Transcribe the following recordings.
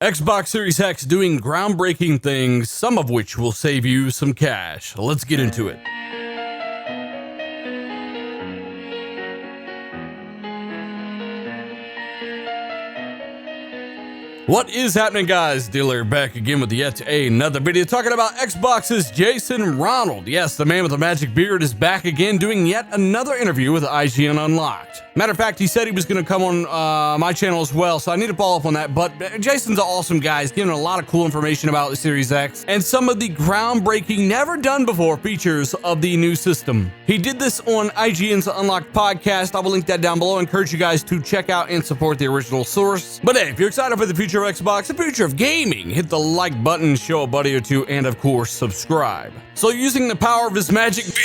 Xbox Series X doing groundbreaking things, some of which will save you some cash. Let's get into it. What is happening, guys? Dealer back again with yet another video talking about Xbox's Jason Ronald. Yes, the man with the magic beard is back again doing yet another interview with IGN Unlocked. Matter of fact, he said he was going to come on my channel as well, so I need to follow up on that. But Jason's an awesome guy. He's giving a lot of cool information about the Series X and some of the groundbreaking, never done before features of the new system. He did this on IGN's Unlocked podcast. I will link that down below. I encourage you guys to check out and support the original source. But hey, if you're excited for the future of Xbox, the future of gaming, hit the like button, show a buddy or two, and of course, subscribe. So using the power of his magic beard,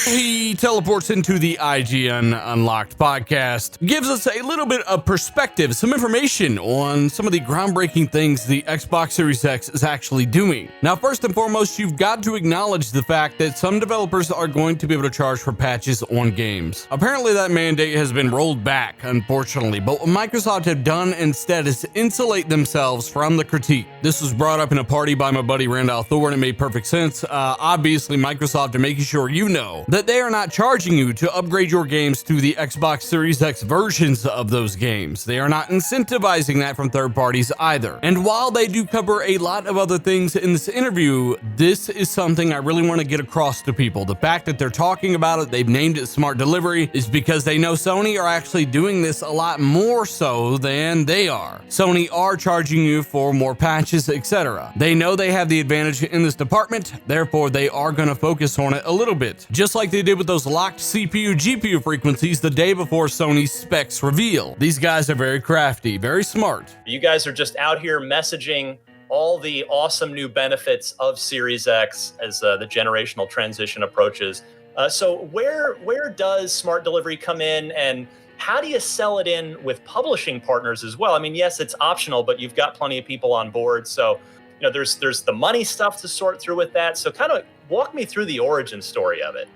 he teleports into the IGN Unlocked podcast, gives us a little bit of perspective, some information on some of the groundbreaking things the Xbox Series X is actually doing. Now, first and foremost, you've got to acknowledge the fact that some developers are going to be able to charge for patches on games. Apparently, that mandate has been rolled back, unfortunately, but what Microsoft have done instead is insulate themselves from the critique. This was brought up in a party by my buddy Randall Thor, and it made perfect sense. Obviously, Microsoft are making sure you know that they are not charging you to upgrade your games to the Xbox Series X versions of those games. They are not incentivizing that from third parties either. And while they do cover a lot of other things in this interview, this is something I really want to get across to people. The fact that they're talking about it, they've named it Smart Delivery, is because they know Sony are actually doing this a lot more so than they are. Sony are charging you for more patches, etc. They know they have the advantage in this department, therefore they are going to focus on it a little bit. Just like they did with those locked CPU, GPU frequencies the day before Sony's specs reveal. These guys are very crafty, very smart. You guys are just out here messaging all the awesome new benefits of Series X as the generational transition approaches. So where does Smart Delivery come in, and how do you sell it in with publishing partners as well? I mean, yes, it's optional, but you've got plenty of people on board. So, you know, there's the money stuff to sort through with that. So kind of walk me through the origin story of it.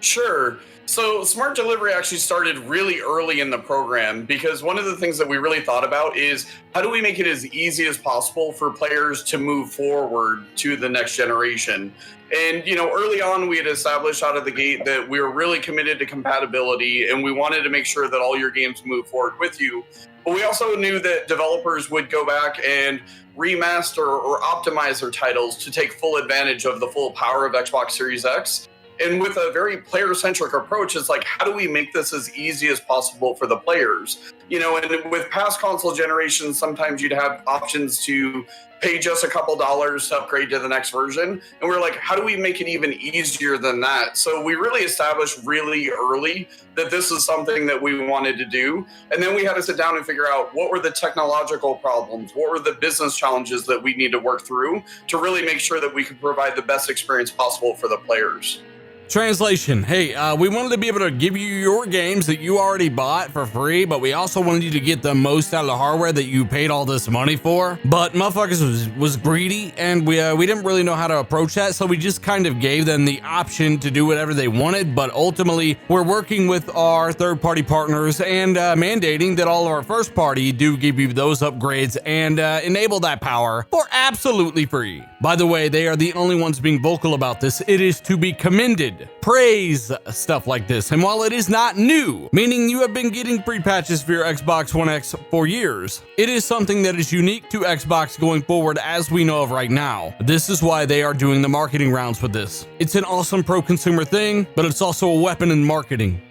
Sure. So Smart Delivery actually started really early in the program because one of the things that we really thought about is how do we make it as easy as possible for players to move forward to the next generation? And, you know, early on, we had established out of the gate that we were really committed to compatibility and we wanted to make sure that all your games move forward with you. But we also knew that developers would go back and remaster or optimize their titles to take full advantage of the full power of Xbox Series X. And with a very player-centric approach, it's like, how do we make this as easy as possible for the players? You know, and with past console generations, sometimes you'd have options to pay just a couple dollars to upgrade to the next version. And we're like, how do we make it even easier than that? So we really established really early that this is something that we wanted to do. And then we had to sit down and figure out what were the technological problems, what were the business challenges that we need to work through to really make sure that we could provide the best experience possible for the players. Translation. Hey, we wanted to be able to give you your games that you already bought for free, but we also wanted you to get the most out of the hardware that you paid all this money for. But motherfuckers was greedy, and we didn't really know how to approach that, so we just kind of gave them the option to do whatever they wanted. But ultimately, we're working with our third-party partners and mandating that all of our first-party do give you those upgrades and enable that power for absolutely free. By the way, they are the only ones being vocal about this. It is to be commended. Praise stuff like this. And while it is not new, meaning you have been getting free patches for your Xbox One X for years, it is something that is unique to Xbox going forward as we know of right now. This is why they are doing the marketing rounds with this. It's an awesome pro-consumer thing, but it's also a weapon in marketing.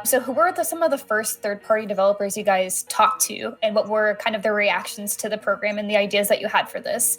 So who were some of the first third-party developers you guys talked to, and what were kind of their reactions to the program and the ideas that you had for this?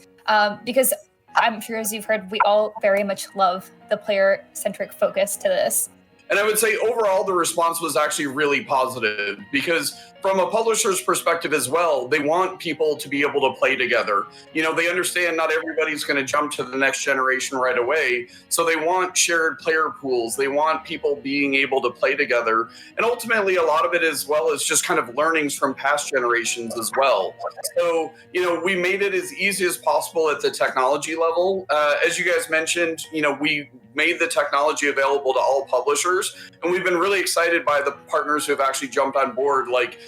Because I'm sure, as you've heard, we all very much love the player-centric focus to this. And I would say overall, the response was actually really positive because from a publisher's perspective as well, they want people to be able to play together. You know, they understand not everybody's going to jump to the next generation right away. So they want shared player pools. They want people being able to play together. And ultimately, a lot of it as well is just kind of learnings from past generations as well. So, you know, we made it as easy as possible at the technology level. As you guys mentioned, you know, we made the technology available to all publishers. publishers. And we've been really excited by the partners who have actually jumped on board, like,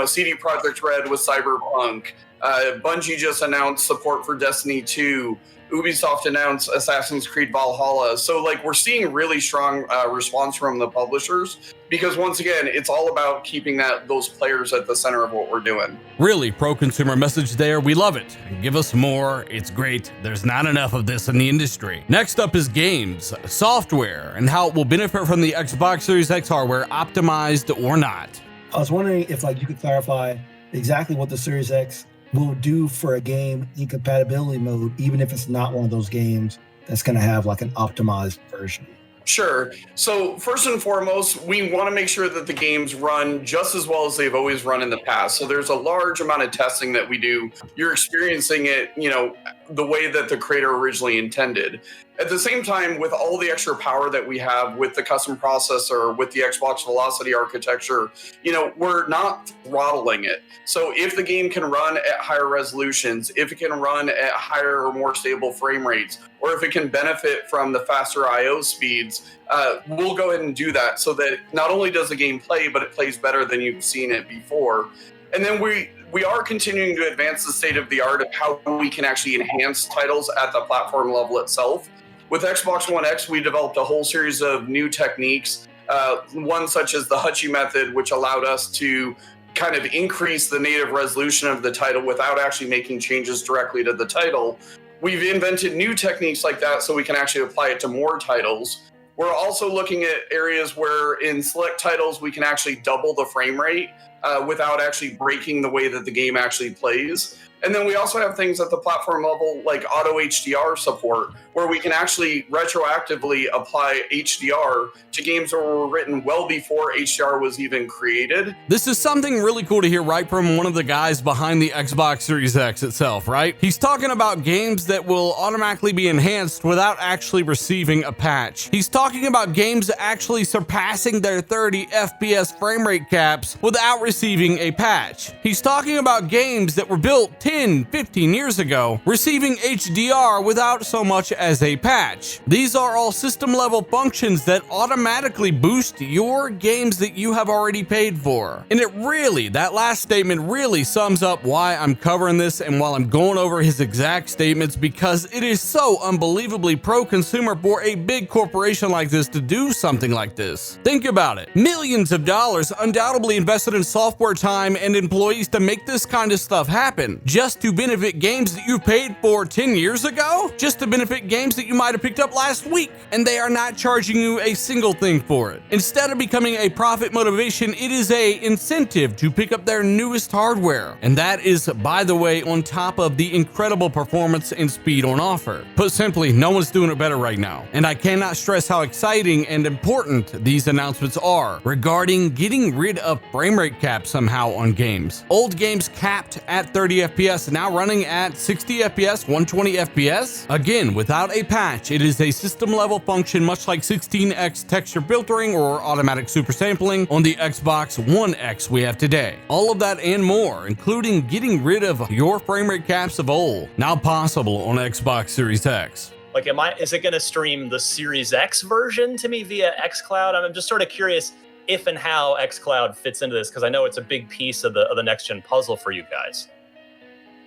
CD Projekt Red with Cyberpunk. Bungie just announced support for Destiny 2. Ubisoft announced Assassin's Creed Valhalla. So we're seeing really strong response from the publishers, because once again, it's all about keeping those players at the center of what we're doing. Really pro-consumer message there. We love it. Give us more. It's great. There's not enough of this in the industry. Next up is games, software, and how it will benefit from the Xbox Series X hardware, optimized or not. I was wondering if you could clarify exactly what the Series X will do for a game in compatibility mode, even if it's not one of those games that's going to have an optimized version. Sure. So first and foremost, we want to make sure that the games run just as well as they've always run in the past. So there's a large amount of testing that we do. You're experiencing it, the way that the creator originally intended. At the same time, with all the extra power that we have with the custom processor, with the Xbox Velocity architecture, we're not throttling it. So if the game can run at higher resolutions, if it can run at higher or more stable frame rates, or if it can benefit from the faster I/O speeds, we'll go ahead and do that, so that not only does the game play, but it plays better than you've seen it before. And then we are continuing to advance the state of the art of how we can actually enhance titles at the platform level itself. With Xbox One X, we developed a whole series of new techniques, one such as the Hutchie method, which allowed us to kind of increase the native resolution of the title without actually making changes directly to the title. We've invented new techniques like that so we can actually apply it to more titles. We're also looking at areas where in select titles we can actually double the frame rate without actually breaking the way that the game actually plays. And then we also have things at the platform level like auto HDR support, where we can actually retroactively apply HDR to games that were written well before HDR was even created. This is something really cool to hear right from one of the guys behind the Xbox Series X itself, right? He's talking about games that will automatically be enhanced without actually receiving a patch. He's talking about games actually surpassing their 30 FPS frame rate caps without receiving a patch. He's talking about games that were built 10, 15 years ago, receiving HDR without so much as a patch. These are all system level functions that automatically boost your games that you have already paid for. And that last statement really sums up why I'm covering this and while I'm going over his exact statements, because it is so unbelievably pro-consumer for a big corporation like this to do something like this. Think about it. Millions of dollars undoubtedly invested in software time and employees to make this kind of stuff happen. Just to benefit games that you paid for 10 years ago? Just to benefit games that you might have picked up last week, and they are not charging you a single thing for it. Instead of becoming a profit motivation, it is a incentive to pick up their newest hardware. And that is, by the way, on top of the incredible performance and speed on offer. Put simply, no one's doing it better right now. And I cannot stress how exciting and important these announcements are regarding getting rid of frame rate caps somehow on games. Old games capped at 30 FPS now running at 60 FPS, 120 FPS. Again, without a patch, it is a system level function much like 16x texture filtering or automatic super sampling on the Xbox One X we have today. All of that and more, including getting rid of your frame rate caps of old, now possible on Xbox Series X. Is it going to stream the Series X version to me via xCloud? I'm just sort of curious if and how xCloud fits into this, because I know it's a big piece of the next gen puzzle for you guys.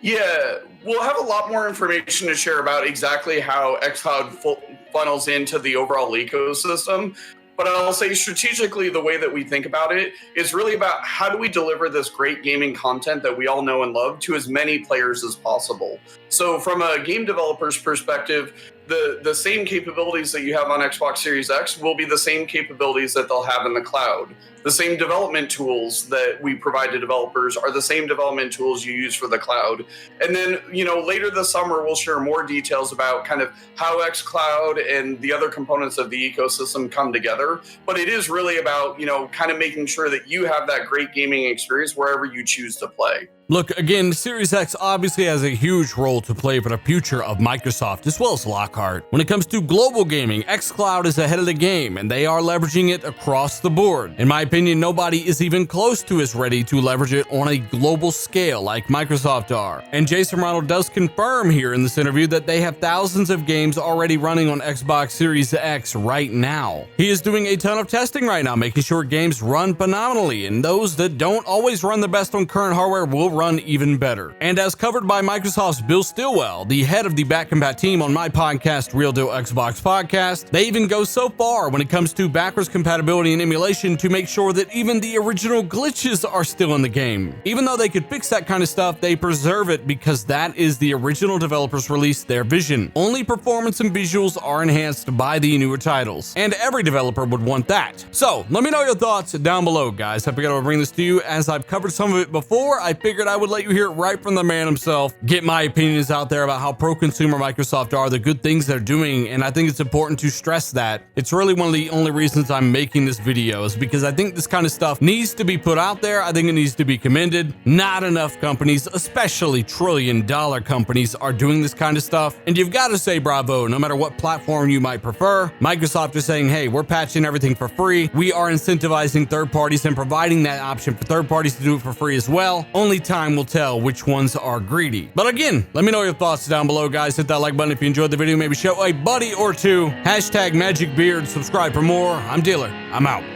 Yeah, we'll have a lot more information to share about exactly how xCloud funnels into the overall ecosystem. But I'll say strategically, the way that we think about it is really about how do we deliver this great gaming content that we all know and love to as many players as possible. So from a game developer's perspective, the same capabilities that you have on Xbox Series X will be the same capabilities that they'll have in the cloud. The same development tools that we provide to developers are the same development tools you use for the cloud. And then, later this summer, we'll share more details about kind of how xCloud and the other components of the ecosystem come together. But it is really about, kind of making sure that you have that great gaming experience wherever you choose to play. Look, again, Series X obviously has a huge role to play for the future of Microsoft as well as Lockhart. When it comes to global gaming, xCloud is ahead of the game and they are leveraging it across the board. In my opinion, nobody is even close to as ready to leverage it on a global scale like Microsoft are. And Jason Ronald does confirm here in this interview that they have thousands of games already running on Xbox Series X right now. He is doing a ton of testing right now, making sure games run phenomenally, and those that don't always run the best on current hardware will run even better. And as covered by Microsoft's Bill Stillwell, the head of the Back Combat team on my podcast, Real Deal Xbox Podcast, they even go so far when it comes to backwards compatibility and emulation to make sure that even the original glitches are still in the game. Even though they could fix that kind of stuff, they preserve it because that is the original developers released their vision. Only performance and visuals are enhanced by the newer titles, and every developer would want that. So let me know your thoughts down below, guys. I figured I would bring this to you as I've covered some of it before. I figured I would let you hear it right from the man himself, get my opinions out there about how pro-consumer Microsoft are, the good things they're doing, and I think it's important to stress that. It's really one of the only reasons I'm making this video is because I think this kind of stuff needs to be put out there. I think it needs to be commended. Not enough companies, especially trillion-dollar companies, are doing this kind of stuff, and you've got to say bravo no matter what platform you might prefer. Microsoft is saying, hey, we're patching everything for free. We are incentivizing third parties and providing that option for third parties to do it for free as well. Only time will tell which ones are greedy. But again, let me know your thoughts down below, guys. Hit that like button if you enjoyed the video. Maybe show a buddy or two. #MagicBeard. Subscribe for more. I'm Dealer. I'm out.